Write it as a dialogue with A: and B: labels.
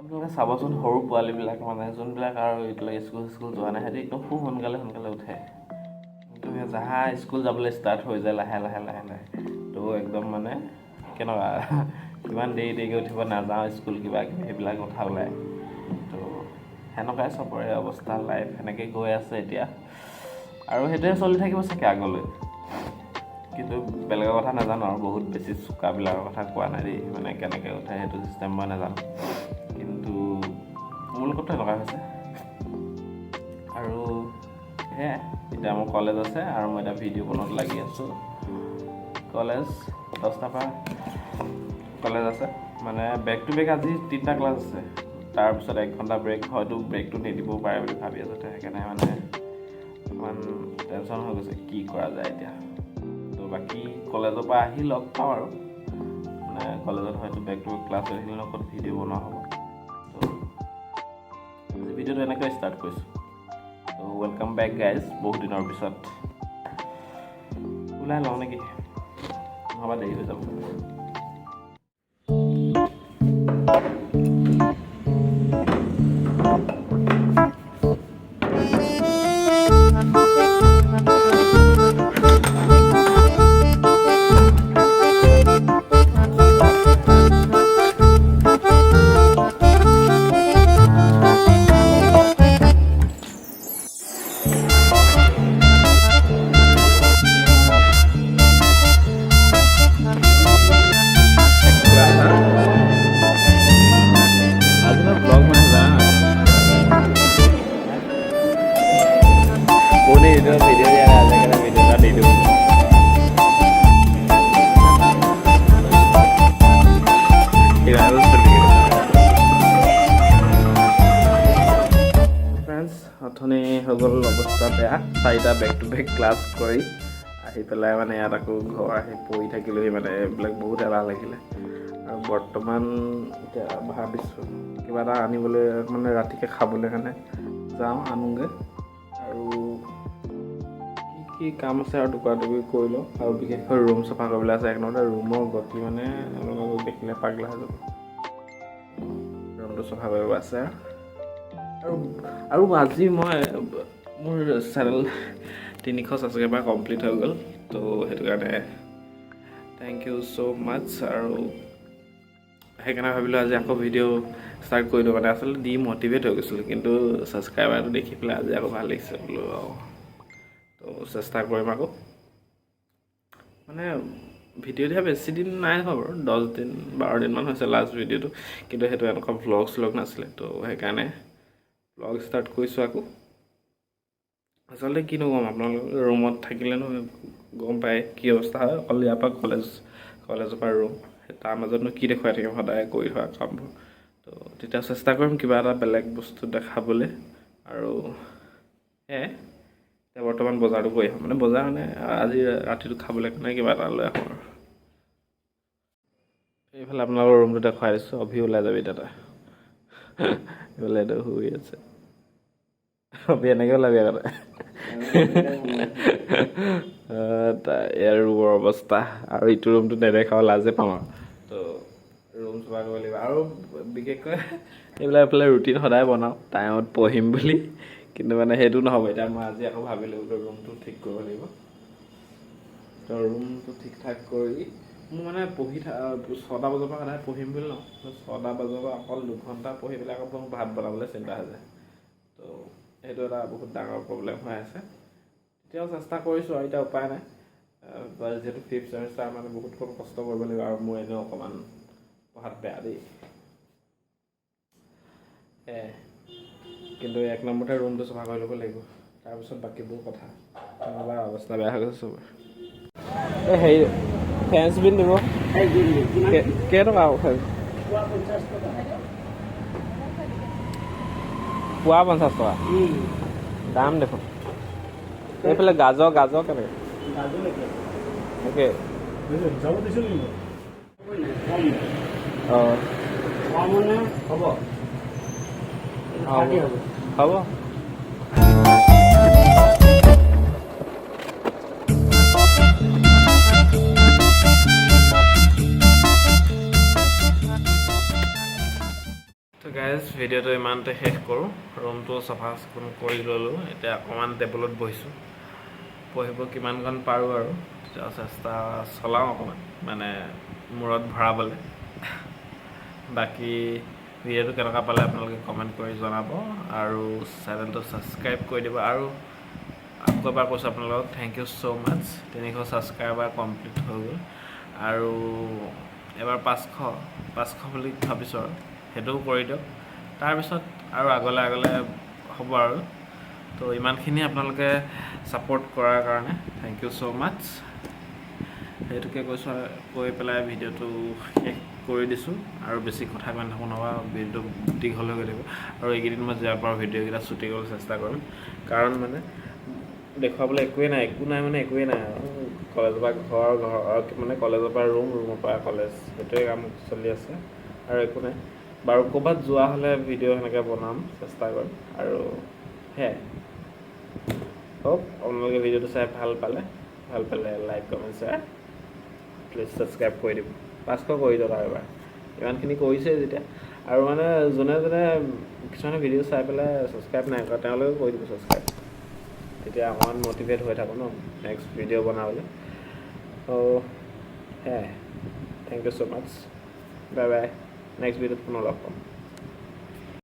A: আপোনালোকে চাবচোন সৰু পোৱালীবিলাক মানে যোনবিলাক আৰু এইবিলাক স্কুল যোৱা নাই সিহঁতি একদম খুব সোনকালে উঠে কিন্তু যাহা স্কুল যাবলৈ ষ্টাৰ্ট হৈ যায় লাহে তো একদম মানে কেনেকুৱা কিমান দেৰিকৈ উঠিব নাযাওঁ স্কুল কিবা কিবি সেইবিলাক কথা ওলায় তো সেনেকুৱাই চবৰে অৱস্থা লাইফ সেনেকৈ গৈ আছে এতিয়া আৰু সেইটোৱে চলি থাকিব চাগে আগলৈ কিন্তু বেলেগৰ কথা নাজানো আৰু বহুত বেছি চোকাবিলাকৰ কথা কোৱা নাই দেই মানে কেনেকৈ উঠে সেইটো চিষ্টেম মই নাজানো কিন্তু মোৰ লগতো এনেকুৱা হৈছে আৰু সেয়াই এতিয়া মোৰ কলেজ আছে আৰু মই এতিয়া ভিডিঅ' বনোৱাত লাগি আছোঁ কলেজ 10টাৰ পৰা কলেজ আছে মানে বেক টু বেক আজি 3টা ক্লাছ আছে তাৰপিছত 1 ঘণ্টা ব্ৰেক হয়তো ব্ৰেকটো নিদিবও পাৰে বুলি ভাবি আছোঁ সেইকাৰণে মানে অকণমান টেনশ্যন হৈ গৈছে কি কৰা যায় এতিয়া তো বাকী কলেজৰ পৰা আহি লগ পাওঁ আৰু মানে কলেজত হয়তো বেক টু বেক ক্লাছ হৈ থাকিলে লগত ভিডিঅ' বনোৱা হ'ব তো ভিডিঅ'টো এনেকৈ ষ্টাৰ্ট কৰিছোঁ তো ৱেলকাম বেক গাইজ বহুত দিনৰ পিছত ওলাই লওঁ নেকি নহ'বা দেৰি হৈ যাব অথনি হৈ গ'ল অৱস্থা বেয়া 4টা বেক টু বেক ক্লাছ কৰি আহি পেলাই মানে ইয়াত আকৌ ঘৰ আহি পৰি থাকিলোহি মানে এইবিলাক বহুত এলাহ লাগিলে আৰু বৰ্তমান এতিয়া ভাবিছোঁ কিবা এটা আনিবলৈ মানে ৰাতিকৈ খাবলৈ কাৰণে যাওঁ আনোগৈ আৰু কি কাম আছে আৰু টুকুৰা-টুকুৰি কৰি লওঁ আৰু বিশেষকৈ ৰুম চাফা কৰিবলৈ আছে 1 নম্বৰ ৰুমৰ গতি মানে আপোনালোকক দেখিলে পাগলা হৈ যাব ৰুমটো চাফা কৰিব আছে আৰু আজি মই মোৰ চেনেল 300 ছাবস্ক্ৰাইবাৰ কমপ্লিট হৈ গ'ল তো সেইটো কাৰণে থেংক ইউ ছ' মাছ আৰু সেইকাৰণে ভাবিলোঁ আজি আকৌ ভিডিঅ' ষ্টাৰ্ট কৰি দিওঁ মানে আচলতে ডিম'টিভেট হৈ গৈছিলোঁ কিন্তু ছাবস্ক্ৰাইবাৰটো দেখি পেলাই আজি আকৌ ভাল লাগিছে বোলো তো চেষ্টা কৰিম আকৌ মানে ভিডিঅ' দিয়া বেছি দিন নাই হোৱা বাৰু 10 দিন 12 দিনমান হৈছে লাষ্ট ভিডিঅ'টো কিন্তু সেইটো এনেকুৱা ভ্লগ নাছিলে তো সেইকাৰণে ব্লগ ষ্টাৰ্ট কৰিছোঁ আকৌ আচলতে কিনো ক'ম আপোনালোকে ৰুমত থাকিলেনো গম পায় কি অৱস্থা হয় অকল ইয়াৰ পৰা কলেজৰ পৰা ৰুম তাৰ মাজতনো কি দেখুৱাই থাকিম সদায় কৰি থকা কামবোৰ তো তেতিয়া চেষ্টা কৰিম কিবা এটা বেলেগ বস্তু দেখাবলৈ আৰু এতিয়া বৰ্তমান বজাৰটো গৈ আহোঁ মানে বজাৰ মানে আজি ৰাতিটো খাবলৈ কাৰণে কিবা এটা লৈ আহোঁ আৰু এইফালে আপোনালোকৰ ৰুমটো দেখুৱাই দিছোঁ অভি ওলাই যাবি দাদা এইফালে এইটো শুই আছে অভি এনেকৈ ওলাবি আগতে ইয়াৰ ৰুমৰ অৱস্থা আৰু ইটো ৰুমটো নেদেখাওঁ লাজে পাওঁ আৰু তো ৰুম চফা কৰিব লাগিব আৰু বিশেষকৈ এইবিলাক এইফালে ৰুটিন সদায় বনাওঁ টাইমত পঢ়িম বুলি কিন্তু মানে সেইটো নহ'ব এতিয়া মই আজি আকৌ ভাবিলোঁ ৰুমটো ঠিক কৰিব লাগিব তো ৰুমটো ঠিক ঠাক কৰি মোৰ মানে পঢ়ি 6টা বজাৰ পৰা সদায় পঢ়িম বুলি লওঁ 6টা বজাৰ পৰা অকল 2 ঘণ্টা পঢ়ি পেলাই আকৌ মোক ভাত বনাবলৈ চিন্তা হৈ যায় তো সেইটো এটা বহুত ডাঙৰ প্ৰব্লেম হৈ আছে এতিয়াও চেষ্টা কৰিছোঁ আৰু এতিয়া উপায় নাই যিহেতু 5th ছেমিষ্টাৰ মানে বহুত কষ্ট কৰিব লাগিব আৰু মোৰ এনেও অকণমান পঢ়াত বেয়া দেই কিন্তু 1 নম্বৰতে ৰুমটো চফা কৰি ল'ব লাগিব তাৰপিছত বাকীবোৰ কথা নহ'লে অৱস্থা বেয়া হৈ গৈছে চবৰে এই হেৰি ফেন্স বিল দিব কেইটকা ফেন্স পোৱা 50 টকা দাম দেখোন এইফালে গাজৰ কেনেকৈ হ'ব গাইজ ভিডিঅ'টো ইমানতে শেষ কৰোঁ ৰুমটো চাফা চিকুণ কৰি ল'লোঁ এতিয়া অকণমান টেবুলত বহিছোঁ পঢ়িব কিমানকণ পাৰোঁ আৰু চেষ্টা চলাওঁ অকণমান মানে মূৰত ভৰাবলৈ বাকী ভিডিঅ'টো কেনেকুৱা পালে আপোনালোকে কমেণ্ট কৰি জনাব আৰু চেনেলটো ছাবস্ক্ৰাইব কৰি দিব আৰু আকৌ এবাৰ কৈছোঁ আপোনালোকক thank you so' much 300 subscriber complete হৈ গ'ল আৰু এবাৰ 500 বুলি ভাবিছোঁ আৰু সেইটোও কৰি দিয়ক তাৰপিছত আৰু আগলৈ হ'ব আৰু তো ইমানখিনি আপোনালোকে ছাপোৰ্ট কৰাৰ কাৰণে থেংক ইউ ছ' মাছ সেইটোকে কৈ পেলাই ভিডিঅ'টো শেষ কৰি দিছোঁ আৰু বেছি কথা কৈ নাথাকোঁ নহ'বা ভিডিঅ'টো দীঘল হৈ গৈ থাকিব আৰু এইকেইদিন মই যিমান পাৰোঁ ভিডিঅ'কেইটা শ্বুটিং কৰিবলৈ চেষ্টা কৰিম কাৰণ মানে দেখুৱাবলৈ একোৱেই নাই মানে একোৱেই নাই আৰু কলেজৰ পৰা ঘৰ মানে কলেজৰ পৰা ৰুমৰ পৰা কলেজ সেইটোৱে কাম চলি আছে আৰু একো নাই বাৰু ক'ৰবাত যোৱা হ'লে ভিডিঅ' সেনেকৈ বনাম চেষ্টা কৰিম আৰু সেয়াই হওক আপোনালোকে ভিডিঅ'টো চাই ভাল পালে like comment share please subscribe কৰি দিব 500 কৰি দিয়ক আৰু এবাৰ ইমানখিনি কৰিছে যেতিয়া আৰু মানে যোনে কিছুমানে ভিডিঅ' চাই পেলাই ছাবস্ক্ৰাইব নাই কৰা তেওঁলোকে কৰি দিব ছাবস্ক্ৰাইব তেতিয়া অকণমান মটিভেট হৈ থাকোঁ ন নেক্সট ভিডিঅ' বনাবলৈ সেয়াই thank you so' much bye bye next ভিডিঅ'ত পুনৰ লগ পাম